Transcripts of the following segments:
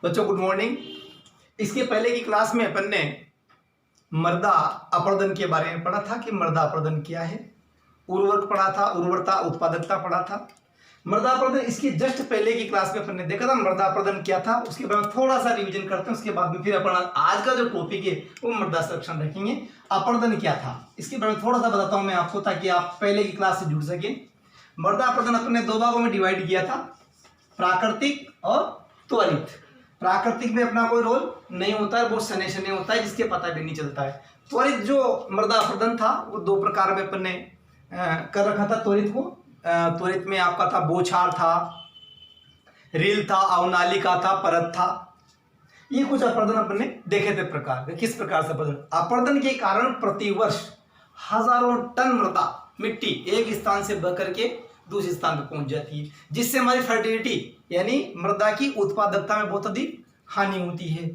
बच्चों good morning. इसके पहले की क्लास में अपन ने मृदा अपरदन के बारे में पढ़ा था कि मृदा अपरदन क्या है, उर्वरक पढ़ा था, उर्वरता उत्पादकता पढ़ा था। मृदा अपरदन इसकी जस्ट पहले की क्लास में अपन ने देखा था मृदा अपरदन क्या था, उसके बारे में थोड़ा सा रिवीजन करते हैं। उसके बाद में फिर अपन आज का जो टॉपिक है वो मृदा संरक्षण रखेंगे। अपरदन क्या था इसके बारे में थोड़ा सा बताता हूं मैं आपको, ताकि आप पहले की क्लास से जुड़ सके। मृदा अपरदन अपन ने दो भागों में डिवाइड किया था, प्राकृतिक और त्वरित। प्राकृतिक में अपना कोई रोल नहीं होता है, बहुत सने सने होता है जिसके पता भी नहीं चलता है। त्वरित जो मृदा अपरदन था वो दो प्रकार में अपन ने कर रखा था। त्वरित में आपका था बौछार था, रील था, अवनालिका था, परत था। ये कुछ अपरदन अपन ने देखे थे प्रकार। किस प्रकार से अपरदन के कारण प्रतिवर्ष हजारों टन मृदा मिट्टी एक स्थान से बह करके दूसरे स्थान पर पहुंच जाती है, जिससे हमारी फर्टिलिटी यानी मृदा की उत्पादकता में बहुत अधिक हानि होती है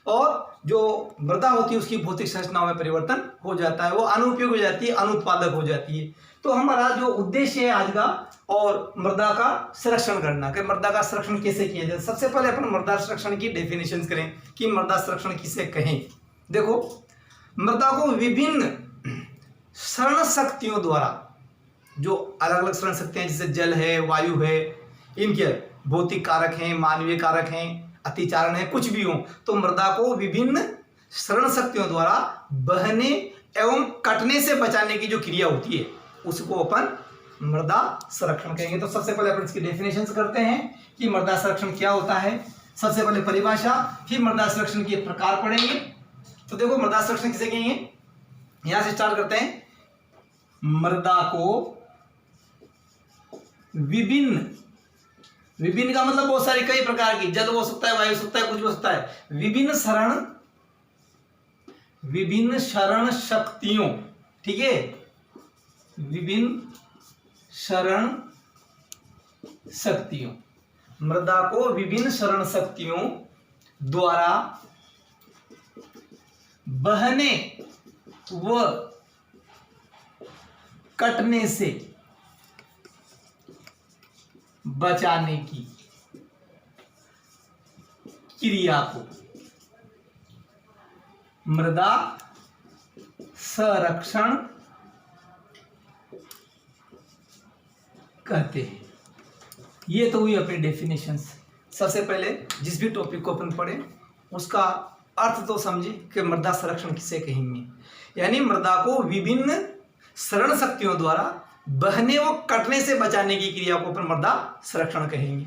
और जो मृदा होती है उसकी भौतिक संरचनाओं में परिवर्तन हो जाता है, वो अनुपयोगी हो जाती है, अनुत्पादक हो जाती है। तो हमारा जो उद्देश्य है आज का और मृदा का संरक्षण करना, कि मृदा का संरक्षण कैसे किया जाए। सबसे पहले अपन मृदा संरक्षण की डेफिनेशन करें कि मृदा संरक्षण किसे कहें। देखो, मृदा को विभिन्न शरण शक्तियों द्वारा, जो अलग अलग शरण शक्तियां जैसे जल है, वायु है, इनके भौतिक कारक हैं, मानवीय कारक हैं, अतिचारण है, कुछ भी हो, तो मृदा को विभिन्न शरण शक्तियों द्वारा बहने एवं कटने से बचाने की जो क्रिया होती है उसको अपन मृदा संरक्षण कहेंगे। तो सबसे पहले अपन इसकी डेफिनेशन करते हैं कि मृदा संरक्षण क्या होता है। सबसे पहले परिभाषा, फिर मृदा संरक्षण के प्रकार पढ़ेंगे। तो देखो, मृदा संरक्षण किसे कहेंगे, यहां से स्टार्ट करते हैं। मृदा को विभिन्न का मतलब बहुत सारी कई प्रकार की, जल हो सकता है, वायु हो सकता है, कुछ हो सकता है, विभिन्न शरण शक्तियों, ठीक है, विभिन्न शरण शक्तियों, मृदा को विभिन्न शरण शक्तियों द्वारा बहने व कटने से बचाने की क्रिया को मृदा संरक्षण कहते हैं। ये तो हुई अपनी डेफिनेशंस। सबसे पहले जिस भी टॉपिक को अपन पढ़े उसका अर्थ तो समझे कि मृदा संरक्षण किसे कहेंगे। यानी मृदा को विभिन्न शरण शक्तियों द्वारा बहने व कटने से बचाने की क्रिया को अपन मृदा संरक्षण कहेंगे।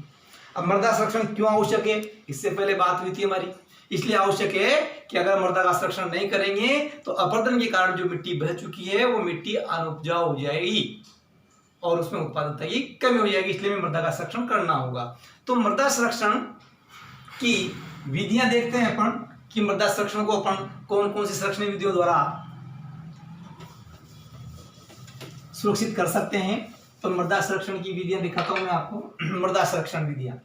अब मृदा संरक्षण क्यों आवश्यक है, इससे पहले बात हुई थी हमारी। इसलिए आवश्यक है कि अगर मृदा का संरक्षण नहीं करेंगे तो अपरदन के कारण जो मिट्टी बह चुकी है वो मिट्टी अनुपजाऊ हो जाएगी और उसमें उत्पादकता की कमी हो जाएगी। इसलिए मृदा का संरक्षण करना होगा। तो मृदा संरक्षण की विधियां देखते हैं अपन कि मृदा संरक्षण को अपन कौन कौन सी संरक्षण विधियों द्वारा सुरक्षित कर सकते हैं। तो मृदा संरक्षण की विधियां दिखाता हूं मैं आपको। मृदा संरक्षण विधियां,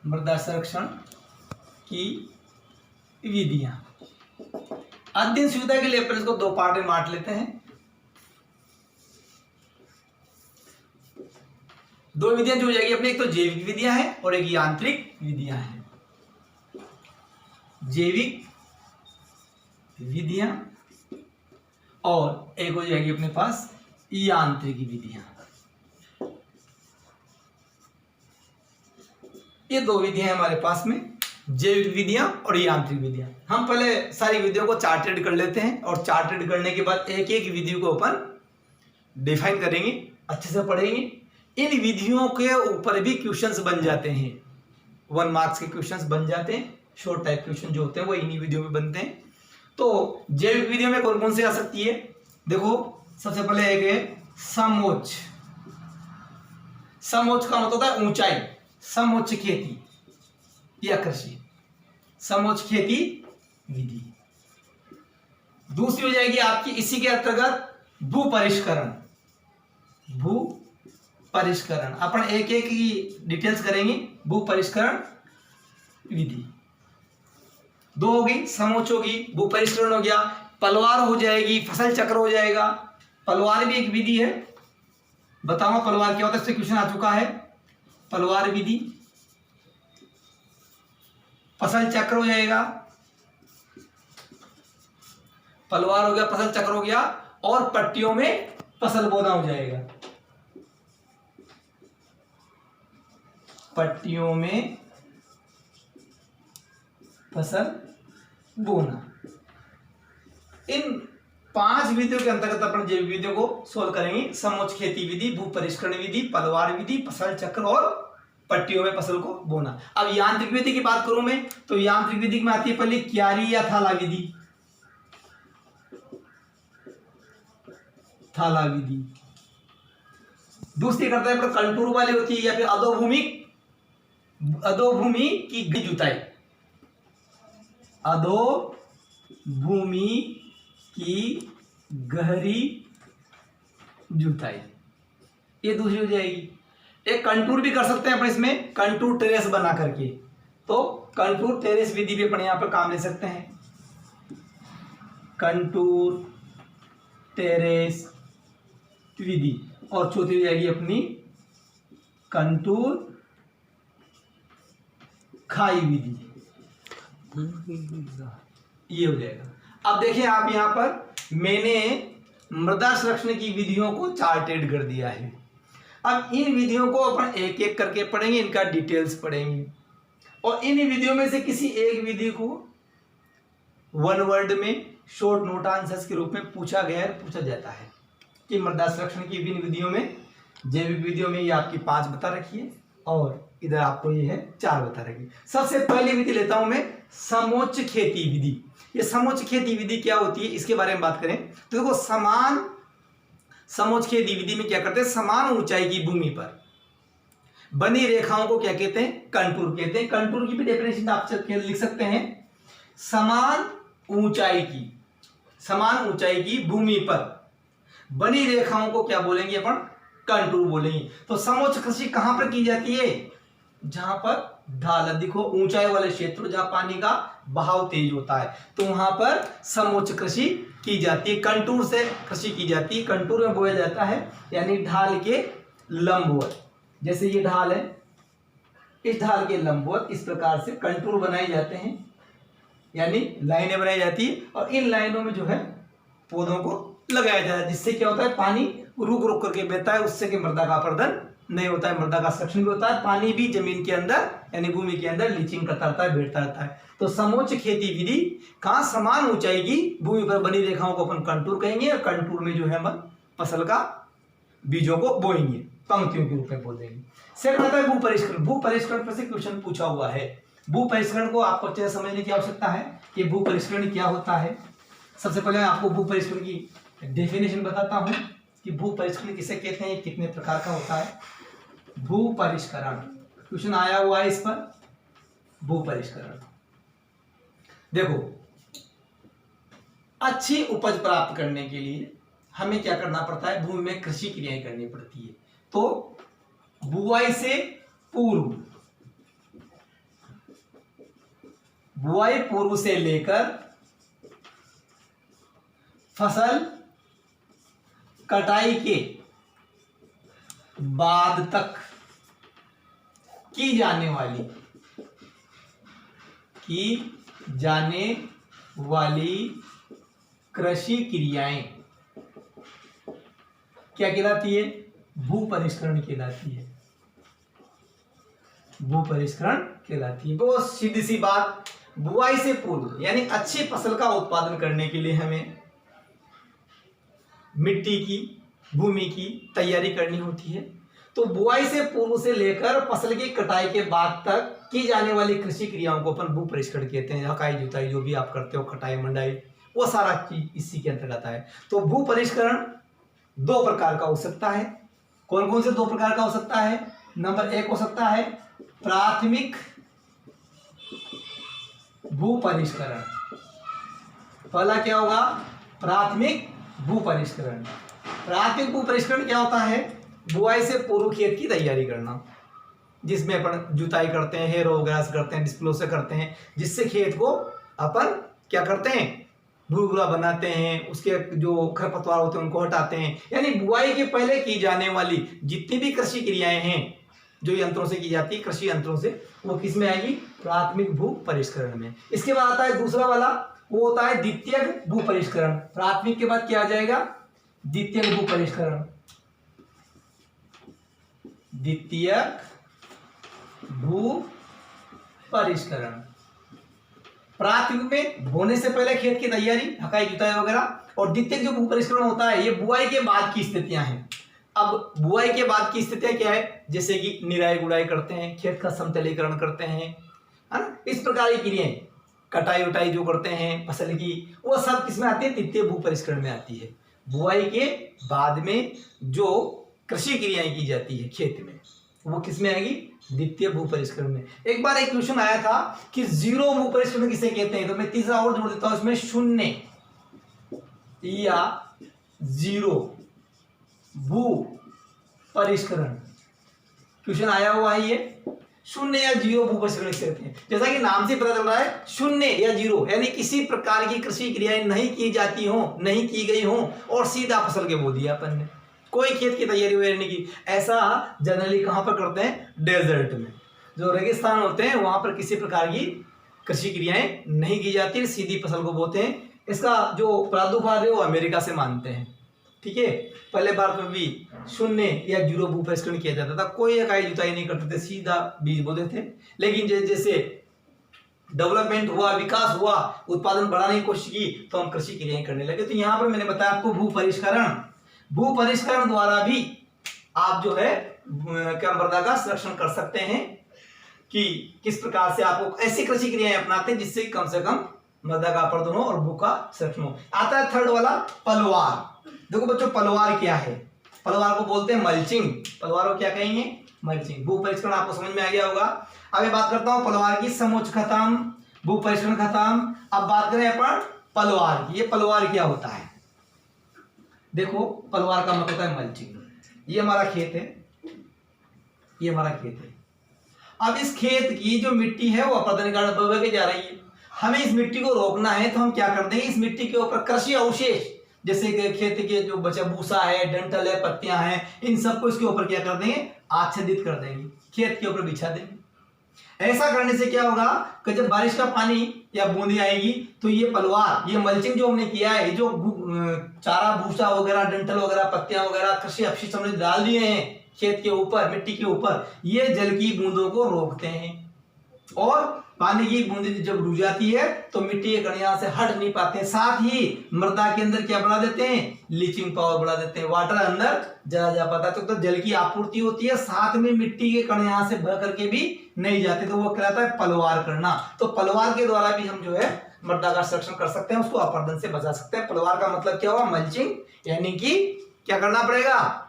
मृदा संरक्षण की विधियां अध्ययन सुविधा के लिए अपन इसको दो पार्ट में बांट लेते हैं। दो विधियां जो हो जाएगी अपनी, एक तो जैविक विधियां हैं और एक यांत्रिक विधियां हैं। जैविक विधियां और एक हो जाएगी अपने पास यांत्रिक विधियां। ये दो विधियां हमारे पास में, जैविक विधियां और यांत्रिक विधियां। हम पहले सारी विधियों को चार्टेड कर लेते हैं और चार्टेड करने के बाद एक एक विधि को अपन डिफाइन करेंगे, अच्छे से पढ़ेंगे। इन विधियों के ऊपर भी क्वेश्चंस बन जाते हैं, 1 मार्क्स के क्वेश्चंस बन जाते हैं। शॉर्ट टाइप क्वेश्चन जो होते हैं वो इन्हीं विधियों में बनते हैं। तो जैविक विधियों में कौन कौन सी आ सकती है, देखो। सबसे पहले एक है समोच्च। समोच्च का मतलब होता है ऊंचाई, समोच्च खेती या कृषि, समोच्च खेती विधि। दूसरी हो जाएगी आपकी इसी के अंतर्गत भू परिष्करण। भू परिष्करण अपन एक एक की डिटेल्स करेंगे। भू परिष्करण विधि दो होगी, समोच्च होगी, भू परिष्करण हो गया, पलवार हो जाएगी, फसल चक्र हो जाएगा। पलवार भी एक विधि है, बताओ पलवार क्या होता है, इससे क्वेश्चन आ चुका है। पलवार विधि फसल चक्र हो जाएगा, पलवार हो गया, फसल चक्र हो गया, और पट्टियों में फसल बोना हो जाएगा। पट्टियों में फसल बोना। इन 5 विधियों के अंतर्गत अपन जैविक विधियों को सोल्व करेंगे। समोच्च खेती विधि, भू परिष्करण विधि, पलवार विधि, फसल चक्र और पट्टियों में फसल को बोना। अब यांत्रिक विधि की बात करूं मैं, तो यांत्रिक विधि में आती है पहले क्यारी या थाला विधि। थाला विधि दूसरी करता है कंटूर वाली होती है, या फिर अधोभूमि की जुताई। अधोभूमि की गहरी जुताई, ये दूसरी हो जाएगी। एक कंटूर भी कर सकते हैं अपन इसमें, कंटूर टेरेस बना करके, तो कंटूर टेरेस विधि भी अपन यहां पर काम ले सकते हैं। कंटूर टेरेस विधि। और चौथी हो जाएगी अपनी कंटूर खाई विधि, ये हो जाएगा। अब देखिए आप यहां पर मैंने मृदा संरक्षण की विधियों को चार्टेड कर दिया है। अब इन विधियों को अपन एक एक करके पढ़ेंगे, इनका डिटेल्स पढ़ेंगे, और इन विधियों में से किसी एक विधि को 1 वर्ड में शॉर्ट नोट आंसर्स के रूप में पूछा जाता है कि मृदा संरक्षण की विभिन्न विधियों में, जैविक विधियों में ये आपकी 5 बता रखी है, और इधर आपको ये है 4 बता रखी। सबसे पहली विधि लेता हूं मैं समोच्च खेती विधि। ये समोच्च खेती विधि क्या होती है, इसके बारे में बात करें तो देखो, समोच्च खेती विधि में क्या करते हैं, समान ऊंचाई की भूमि पर बनी रेखाओं को क्या कहते हैं, कंटूर कहते हैं। कंटूर की भी डेफिनेशन आप लिख सकते हैं, समान ऊंचाई की भूमि पर बनी रेखाओं को क्या बोलेंगे अपन, कंटूर बोलेंगे। तो समोच्च कृषि कहां पर की जाती है, जहां पर ढाल, देखो ऊंचाई वाले क्षेत्र जहां पानी का बहाव तेज होता है, तो वहां पर समोच्च कृषि की जाती है, कंटूर से कृषि की जाती है। कंटूर में बोया जाता है यानी ढाल के लंबवत, जैसे ये ढाल है, इस ढाल के लंबवत इस प्रकार से कंटूर बनाए जाते हैं, यानी लाइनें बनाई जाती है, और इन लाइनों में जो है पौधों को लगाया जाता है, जिससे क्या होता है, पानी रुक रुक करके बहता है, उससे कि मृदा का अपरदन नहीं होता है, मृदा का संरक्षण भी होता है, पानी भी जमीन के अंदर यानी भूमि के अंदर लीचिंग करता रहता है, बैठता रहता है। तो समोच्च खेती विधि कहाँ, समान ऊंचाई की भूमि पर बनी रेखाओं को अपन कंटूर कहेंगे, और कंटूर में जो है हम फसल का बीजों को बोएंगे, पंक्तियों के रूप में बोल देंगे। सेकंड आता है भू परिष्करण। भू परिष्करण पर से क्वेश्चन पूछा हुआ है। भू परिष्करण को आपको अच्छे से समझने की आवश्यकता है कि भू परिष्करण क्या होता है। सबसे पहले मैं आपको भू परिष्करण की डेफिनेशन बताता हूं कि भू परिष्करण किसे कहते हैं, कितने प्रकार का होता है। भू परिष्करण क्वेश्चन आया हुआ है इस पर। भू परिष्करण देखो, अच्छी उपज प्राप्त करने के लिए हमें क्या करना पड़ता है, भूमि में कृषि क्रियाएं करनी पड़ती है। तो बुआई से पूर्व से लेकर फसल कटाई के बाद तक की जाने वाली कृषि क्रियाएं क्या कहलाती है, भू परिष्करण कहलाती है। भू परिष्करण कहलाती है। तो सीधी सी बात, बुआई से पूर्व यानी अच्छी फसल का उत्पादन करने के लिए हमें मिट्टी की, भूमि की तैयारी करनी होती है। तो बुआई से पूर्व से लेकर फसल की कटाई के बाद तक की जाने वाली कृषि क्रियाओं को अपन भू परिष्करण कहते हैं। हकाई जुताई जो भी आप करते हो, कटाई मंडाई, वो सारा चीज इसी के अंतर्गत है। तो भू परिष्करण 2 प्रकार का हो सकता है। कौन कौन से 2 प्रकार का हो सकता है, नंबर 1 हो सकता है प्राथमिक भू परिष्करण। पहला क्या होगा, प्राथमिक भू परिष्करण। प्राथमिक भू परिष्करण क्या होता है, बुआई से पूर्व खेत की तैयारी करना, जिसमें अपन जुताई करते हैं, हेरो वगैरह से करते हैं, डिस्प्लो से करते हैं, जिससे खेत को अपन क्या करते हैं, भूरा बनाते हैं, उसके जो खरपतवार होते हैं उनको हटाते हैं। यानी बुआई के पहले की जाने वाली जितनी भी कृषि क्रियाएं हैं, जो यंत्रों से की जाती है, कृषि यंत्रों से, वो किस में आएगी? प्राथमिक भू परिष्करण में। इसके बाद आता है दूसरा वाला, वो होता है द्वितीयक भू परिष्करण। प्राथमिक के बाद क्या आ जाएगा? द्वितीयक भू परिष्करण। द्वितीयक भू परिष्करण। प्राथमिक में बोने से पहले खेत की तैयारी, हकाई जुताई वगैरह, और द्वितीयक जो भू परिष्करण होता है ये बुआई के बाद की स्थितियां हैं। अब बुआई के बाद की स्थितियां क्या है? जैसे कि निराई गुड़ाई करते हैं, खेत का समतलीकरण करते हैं, है ना, इस प्रकार की क्रियाएं, कटाई उटाई जो करते हैं फसल की, वो सब किसमें आती है? द्वितीय भू परिष्करण में आती है। बुआई के बाद में जो कृषि क्रियाएं की जाती है खेत में, वो किसमें आएगी? द्वितीय भू परिष्करण में। एक बार एक क्वेश्चन आया था कि जीरो भू परिष्करण किसे कहते हैं, तो मैं तीसरा और जोड़ देता हूं इसमें, शून्य या जीरो भू परिष्करण। क्वेश्चन आया हुआ है ये, शून्य या जीरो भू परिष्करण किसे कहते हैं। जैसा कि नाम से पता चल रहा है, शून्य या जीरो यानी किसी प्रकार की कृषि क्रियाएं नहीं की जाती हो, नहीं की गई हो, और सीधा फसल के बो दिया अपन ने, कोई खेत की तैयारी वगैरह नहीं की। ऐसा जनरली कहां पर करते हैं? डेजर्ट में, जो रेगिस्तान होते हैं वहां पर किसी प्रकार की कृषि क्रियाएं नहीं की जाती, सीधी फसल को बोते हैं। इसका जो प्रादुर्भाव है वो अमेरिका से मानते हैं, ठीक है। पहले भारत में भी शून्य या जीरो भू परिष्करण किया जाता था, कोई इकाई जुताई नहीं करते थे, सीधा बीज बोते थे। लेकिन जैसे जैसे डेवलपमेंट हुआ, विकास हुआ, उत्पादन बढ़ाने की कोशिश की, तो हम कृषि क्रियाएं करने लगे। तो यहाँ पर मैंने बताया आपको भू परिष्करण, भू परिष्करण द्वारा भी आप जो है क्या मृदा का संरक्षण कर सकते हैं, कि किस प्रकार से आपको ऐसी कृषि क्रियाएं अपनाते हैं जिससे कम से कम मृदा का अपरदन हो और भू का संरक्षण हो। आता है थर्ड वाला, पलवार। देखो बच्चों, पलवार क्या है? पलवार को बोलते हैं मल्चिंग। पलवार को क्या कहेंगे? मल्चिंग। भू परिष्करण आपको समझ में आ गया होगा। अब मैं बात करता हूं पलवार की, समोच्च खत्म, भू परिष्करण खत्म। अब बात करें अपन पलवार की। ये पलवार क्या होता है? देखो, पलवार का मतलब होता है मल्चिंग। ये हमारा खेत है, ये हमारा खेत है। अब इस खेत की जो मिट्टी है वो अपरदन के कारण बह के जा रही है। हमें इस मिट्टी को रोकना है, तो हम क्या कर देंगे? इस मिट्टी के ऊपर कृषि अवशेष, जैसे कि खेत के जो बचा भूसा है, डंठल है, पत्तियां हैं, इन सबको इसके ऊपर क्या कर देंगे? आच्छादित कर देंगे, खेत के ऊपर बिछा देंगे। ऐसा करने से क्या होगा कि जब बारिश का पानी या बूंदी आएगी, तो ये पलवार, ये मल्चिंग जो हमने किया है, जो चारा भूसा वगैरह, डंठल वगैरह, पत्तियां वगैरह, कृषि अपशिष्ट हमने डाल दिए हैं खेत के ऊपर, मिट्टी के ऊपर, ये जल की बूंदों को रोकते हैं। और पानी की बूंदी जब रुक जाती है तो मिट्टी के कण यहाँ से हट नहीं पाते हैं। साथ ही मृदा के अंदर क्या बढ़ा देते हैं? लीचिंग पावर बढ़ा देते हैं, वाटर अंदर चला जा पाता है, तो जल की आपूर्ति होती है, साथ में मिट्टी के कण यहाँ से बह करके भी नहीं जाते, तो वो कहलाता है पलवार करना। तो पलवार के द्वारा भी हम जो है मृदा का संरक्षण कर सकते हैं, उसको अपरदन से बचा सकते हैं। पलवार का मतलब क्या हुआ? मल्चिंग, यानी कि क्या करना पड़ेगा?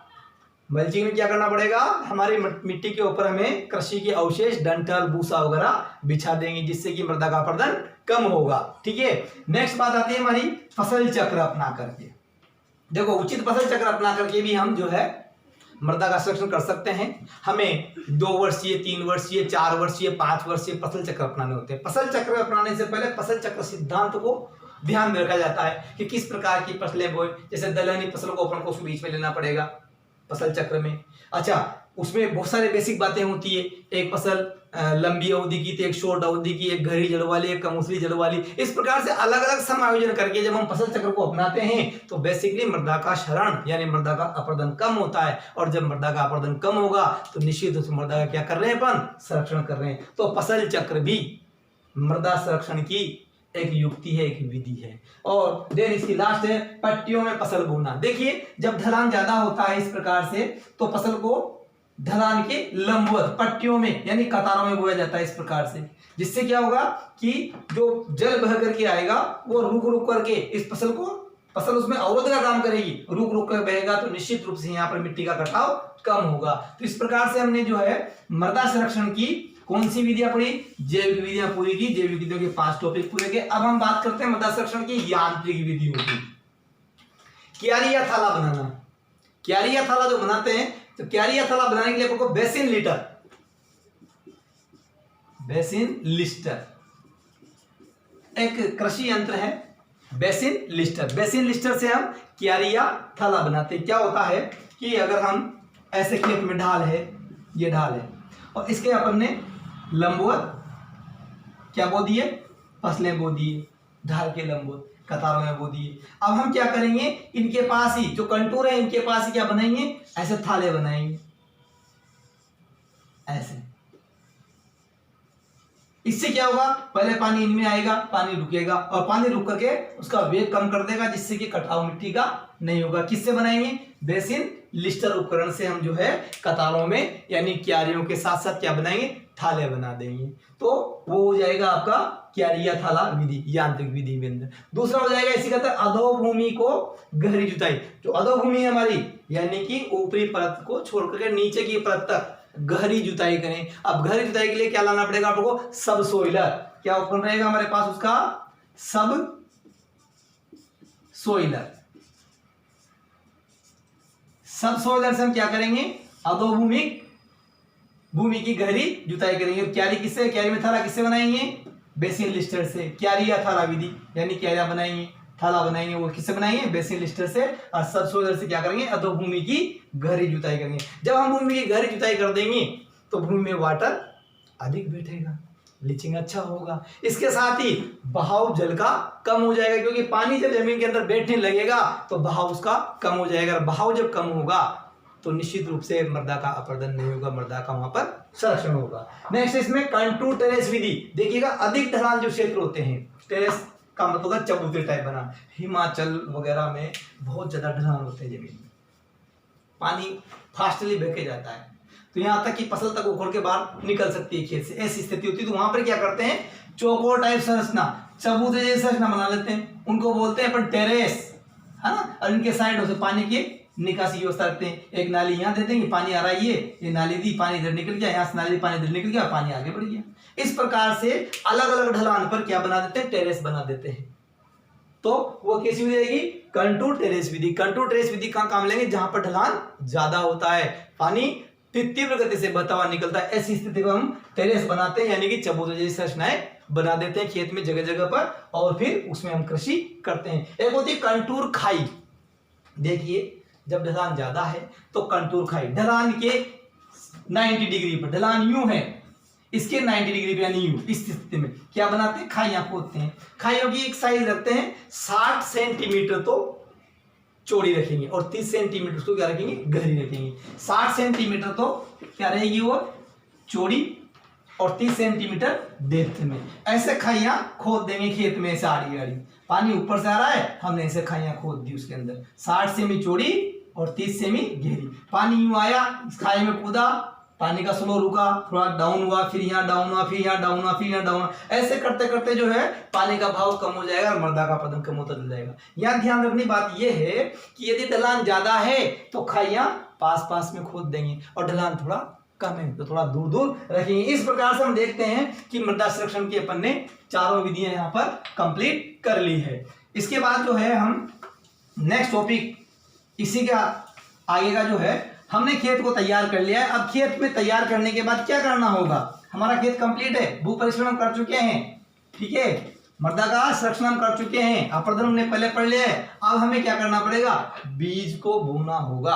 मल्चिंग में क्या करना पड़ेगा? हमारी मिट्टी के ऊपर हमें कृषि के अवशेष, डंठल, भूसा वगैरह बिछा देंगे, जिससे कि मृदा का अपरदन कम होगा, ठीक है। नेक्स्ट बात आती है हमारी फसल चक्र अपना करके। देखो, उचित फसल चक्र अपना करके भी हम जो है मृदा का संरक्षण कर सकते हैं। हमें 2 वर्षीय, 3 वर्षीय, 4 वर्षीय, 5 वर्षीय फसल चक्र अपनाने होते हैं। फसल चक्र अपनाने से पहले फसल चक्र सिद्धांत को ध्यान में रखा जाता है कि किस प्रकार की फसलें बोए। जैसे दलहनी फसल को अपन को उसको बीच में लेना पड़ेगा फसल चक्र में। अच्छा, उसमें बहुत सारे बेसिक बातें होती है। एक फसल लंबी अवधि की, तो एक शॉर्ट अवधि की, एक गहरी जड़ वाली, एक कमूसली जड़ वाली, इस प्रकार से अलग अलग समायोजन करके जब हम फसल चक्र को अपनाते हैं तो बेसिकली मृदा का क्षरण यानी मृदा का अपरदन कम होता है। और जब मृदा का अपरदन कम होगा तो निश्चित रूप से मृदा का क्या कर रहे हैं? अपन संरक्षण कर रहे हैं। तो फसल चक्र भी मृदा संरक्षण की एक युक्ति है, एक विधि है। और देन इसकी लास्ट है पट्टियों में फसल बोना। देखिए, जब ढलान ज्यादा होता है इस प्रकार से, तो फसल को ढलान के लंबवत पट्टियों में यानी कतारों में बोया जाता है इस प्रकार से, जिससे क्या होगा कि जो जल बह करके आएगा वो रुक रुक करके इस फसल उसमें अवरोध का काम करेगी। रुक रुक कर बहेगा तो निश्चित रूप से यहाँ पर मिट्टी का कटाव कम होगा। तो इस प्रकार से हमने जो है मृदा संरक्षण की कौन सी विधियां पढ़ी? जैविक विधियां पूरी की। जैविक विधियों के 5 टॉपिक पूरे किए। अब हम बात करते हैं मृदा संरक्षण की यांत्रिक विधियों की। क्यारी या थाला बनाना। क्यारी या थाला जो बनाते हैं, तो क्यारी या थाला बनाने के लिए आपको बेसिन लिस्टर एक कृषि यंत्र है, बेसिन लिस्टर से हम क्यारी या थाला बनाते हैं। क्या होता है कि अगर हम ऐसे खेत में ढाल है, ये ढाल है, और इसके अपन ने लंबवत क्या बो दिए, फसलें बो दिए, ढाल के लंबवत कतारों में बो दिए। अब हम क्या करेंगे, इनके पास ही जो कंटूर है इनके पास ही क्या बनाएंगे, ऐसे थाले बनाएंगे ऐसे। इससे क्या होगा, पहले पानी इनमें आएगा, पानी रुकेगा और पानी रुक करके उसका वेग कम कर देगा, जिससे कि कटाव मिट्टी का नहीं होगा। किससे बनाएंगे, बेसिन लिस्टर उपकरण से हम जो है कतारों में यानी क्यारियों के साथ साथ क्या बनाएंगे, थाले बना देंगे। तो वो हो जाएगा आपका क्यारिया थाला विधि, यांत्रिक विधि में अंदर। दूसरा हो जाएगा इसी का अधोभूमि को गहरी जुताई। जो अधोभूमि है हमारी यानी कि ऊपरी परत को छोड़ करके नीचे की परत तक गहरी जुताई करें। अब गहरी जुताई के लिए क्या लाना पड़ेगा आपको, सब सोइलर। क्या उपकरण रहेगा हमारे पास उसका, सब सोइलर। सब सोइलर से हम क्या करेंगे, अधोभूमिक भूमि की गहरी जुताई करेंगे। और क्यारी किससे, क्यारी में थाला किससे बनाएंगे, बेसिन लिस्टर से। क्यारी या थाला विधि यानी क्यारिया बनाएंगे, थाला बनाएंगे, वो किससे बनाएंगे, बेसिन लिस्टर से। और सब सोइलर से क्या करेंगे, अधोभूमि की गहरी जुताई करेंगे। जब हम भूमि की गहरी जुताई कर देंगे तो भूमि में वाटर अधिक बैठेगा, लीचिंग अच्छा होगा। इसके साथ ही बहाव जल का कम हो जाएगा, क्योंकि पानी जब जमीन के अंदर बैठने लगेगा तो बहाव उसका कम हो जाएगा। बहाव जब कम होगा तो निश्चित रूप से मृदा का अपरदन नहीं होगा, मृदा का वहां पर संरक्षण होगा। नेक्स्ट इसमें कंटूर टेरेस विधि। देखिएगा अधिक ढलान जो क्षेत्र होते हैं, टेरेस का मतलब होगा चबूतरे टाइप बना। हिमाचल वगैरह में बहुत ज्यादा ढलान होते हैं जमीन में, पानी फास्टली बह के जाता है, तो यहाँ तक कि फसल तक उखड़ के बाहर निकल सकती है खेत से, ऐसी स्थिति होती है। तो वहां पर क्या करते हैं, चौकोर टाइप संरचना, चबूतरे जैसी संरचना बना लेते हैं, उनको बोलते हैं अपन टेरेस, है ना। और इनके साइड से पानी की निकासी की व्यवस्था रखते हैं। एक नाली यहाँ दे देंगे, पानी आ रहा है, ये नाली दी, पानी इधर निकल गया, यहाँ से नाली पानी इधर निकल गया, पानी आगे बढ़ गया। इस प्रकार से अलग अलग ढलान पर क्या बना देते हैं, टेरेस बना देते हैं। तो वो कैसी विधि रहेगी, कंटूर टेरेस विधि। कंटूर टेरेस विधि कहाँ काम लेंगे, जहां पर ढलान ज्यादा होता है, पानी तीव्र गति से बहता हुआ निकलता है, ऐसी स्थिति को हम टेरेस बनाते हैं, यानी कि चबूतरे जैसी संरचनाएं बना देते हैं खेत में जगह जगह पर, और फिर उसमें हम कृषि करते हैं। एक होती है कंटूर खाई। देखिए जब ढलान ज्यादा है तो कंटूर खाई, ढलान के 90 डिग्री पर, ढलान यूं है इसके 90 डिग्री पे यानी यूं, इस स्थिति में क्या बनाते हैं, खाइयां खोदते हैं। खाइयों की एक साइज रखते हैं 60 सेंटीमीटर तो चौड़ी रखेंगे और 30 सेंटीमीटर उसको क्या रखेंगे, गहरी रखेंगे। 60 सेंटीमीटर तो क्या रहेगी वो चौड़ी और 30 सेंटीमीटर डेप्थ में। ऐसे खाइयां खोद देंगे खेत में, ऐसे आड़ी आड़ी, पानी ऊपर से आ रहा है, हमने ऐसे खाइयां खोद दी उसके अंदर, 60 सेमी चौड़ी और 30 सेमी गहरी। पानी यूं आया, इस खाई में कूदा, पानी का स्लो रुका, थोड़ा डाउन हुआ, फिर यहाँ डाउन हुआ, फिर यहाँ डाउन हुआ, फिर यहाँ डाउन हुआ, ऐसे करते करते जो है पानी का भाव कम हो जाएगा और मृदा का अपरदन कम होता चल जाएगा। यहाँ ध्यान रखने बात यह है कि यदि ढलान ज्यादा है तो खाइयां पास पास में खोद देंगे, और ढलान थोड़ा कम है तो थोड़ा दूर दूर रखेंगे। इस प्रकार से हम देखते हैं कि मृदा संरक्षण की अपन ने चारों विधियां यहाँ पर कंप्लीट कर ली है। इसके बाद जो है हम नेक्स्ट टॉपिक, इसी का आगे का जो है, हमने खेत को तैयार कर लिया है। अब खेत में तैयार करने के बाद क्या करना होगा, हमारा खेत कंप्लीट है, भू परिष्करण कर चुके हैं, ठीक है, मृदा का संरक्षण हम कर चुके हैं, अपरदन हमने पहले पढ़ लिया है। अब हमें क्या करना पड़ेगा, बीज को बोना होगा।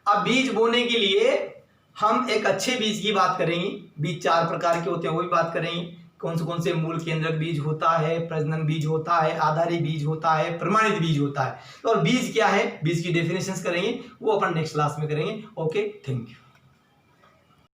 अब बीज बोने के लिए हम एक अच्छे बीज की बात करेंगे। बीज 4 प्रकार के होते हैं, वो भी बात करेंगे। कौन से मूल केंद्रक बीज होता है, प्रजनन बीज होता है, आधारी बीज होता है, प्रमाणित बीज होता है। और बीज क्या है, बीज की डेफिनेशंस करेंगे, वो अपन नेक्स्ट क्लास में करेंगे। Okay, thank you.